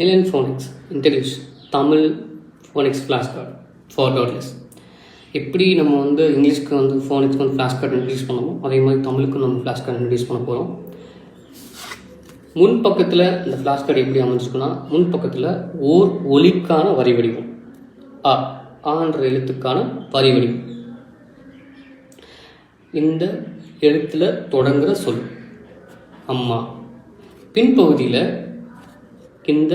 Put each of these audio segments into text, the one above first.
Alien Phonics introduce Tamil phonics flash card for toddlers. எப்படி நம்ம வந்து இங்கிலீஷ்க்கு வந்து ஃபோனிக்ஸ்க்கு வந்து ஃப்ளாஷ் கார்டு இன்ட்ரடியூஸ் பண்ணமோ அதே மாதிரி தமிழுக்கும் நம்ம ஃப்ளாஷ் கார்டு இன்ட்ரடியூஸ் பண்ண போகிறோம். முன் பக்கத்தில் இந்த ஃப்ளாஷ் கார்டு எப்படி அமைஞ்சிருக்குன்னா, முன் பக்கத்தில் ஓர் ஒலிக்கான வரி வடிவம், ஆன்ற எழுத்துக்கான வரி வடிவம், இந்த எழுத்தில் தொடங்குகிற சொல் அம்மா. பின்பகுதியில் இந்த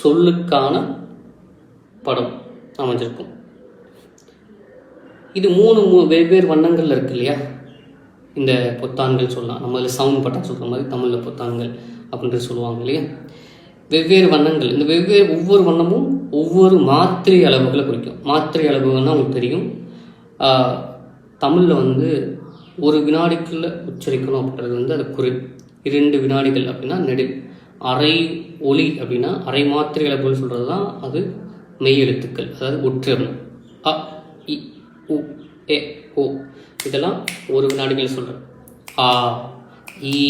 சொல்லுக்கான படம் அமைஞ்சிருக்கும். இது மூணு வெவ்வேறு வண்ணங்கள் இருக்கு இல்லையா, இந்த பொத்தான்கள் சொல்லலாம். நம்ம இதில் சவுண்ட் பட்டன் சொல்கிற மாதிரி தமிழில் பொத்தான்கள் அப்படின்ட்டு சொல்லுவாங்க இல்லையா. வெவ்வேறு வண்ணங்கள், இந்த வெவ்வேறு ஒவ்வொரு வண்ணமும் ஒவ்வொரு மாத்திரை அளவுகளை குறிக்கும். மாத்திரை அளவுகள்னால் உங்களுக்கு தெரியும், தமிழில் வந்து ஒரு வினாடிக்குள்ளே உச்சரிக்கணும் அப்படின்றது வந்து அது குரில், 2 வினாடிகள் அப்படின்னா நெடில், அரை ஒலி அப்படின்னா அரை மாத்திரை அளவுகள் சொல்கிறது தான் அது மெய் எழுத்துக்கள், அதாவது ஒற்றணும். அ இ உ எ ஓ இதெல்லாம் ஒரு வினாடிகள் சொல்கிறேன். ஆ இ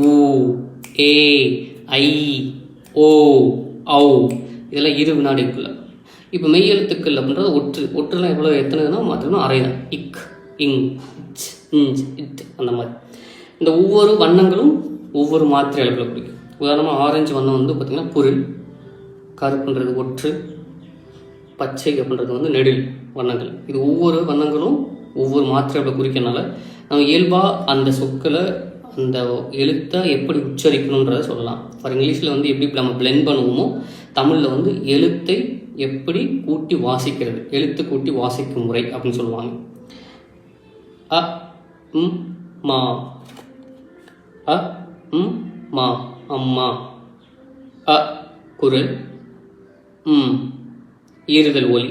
உ ஏ ஐ ஓ ஔ இதெல்லாம் 2 வினாடிக்குள்ள. இப்போ மெய் எழுத்துக்கள் அப்படின்றது ஒற்றுலாம் எவ்வளோ எத்தனைதுன்னா மாற்றணும் அரை தான். இக் இங் இச் இஞ்ச் இட் அந்த மாதிரி. இந்த ஒவ்வொரு வண்ணங்களும் ஒவ்வொரு மாத்திரை அளவில் பிடிக்கும். உதாரணமாக ஆரஞ்சு வண்ணம் வந்து பார்த்திங்கன்னா குரில், கருப்புன்றது ஒற்று, பச்சை அப்படின்றது வந்து நெடில் வண்ணங்கள். இது ஒவ்வொரு வண்ணங்களும் ஒவ்வொரு மாத்திரை அளவில் குறிக்கிறனால நம்ம இயல்பாக அந்த சொற்களை அந்த எழுத்தை எப்படி உச்சரிக்கணுன்றதை சொல்லலாம். ஃபார் இங்கிலீஷில் வந்து எப்படி நம்ம பிளெண்ட் பண்ணுவோமோ, தமிழில் வந்து எழுத்தை எப்படி கூட்டி வாசிக்கிறது, எழுத்து கூட்டி வாசிக்கும் முறை அப்படின்னு சொல்லுவாங்க. அ ம் மா, அ ம் மா அம்மா, அ குரல், ஈறுதல் ஒலி,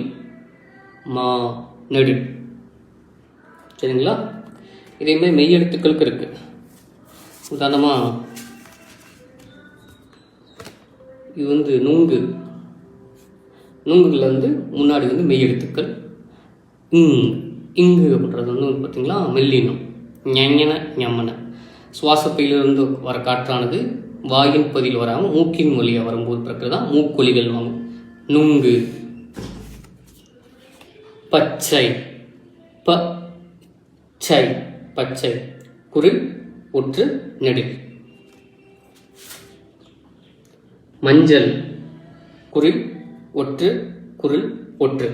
மா நெடில். சரிங்களா? இதேமாதிரி மெய் எழுத்துக்களுக்கு இருக்கு. உதாரணமாக இது வந்து நுங்கு, நுங்குல வந்து முன்னாடி வந்து மெய் எழுத்துக்கள். இங்கு அப்படின்றது வந்து பார்த்தீங்களா மெல்லினம், ஞன ஞம்மன. சுவாசப்பையிலிருந்து வர காற்றானது வாயின் பதில் வராமல் மூக்கின் வழியாக வரும்போது பிறக்கிறது தான் மூக்கொலிகள் வாங்கும். நுங்கு. பச்சை, பச்சை பச்சை, குரில் ஒற்று நெடில். மஞ்சள், குரில் ஒற்று, குரில் ஒற்று.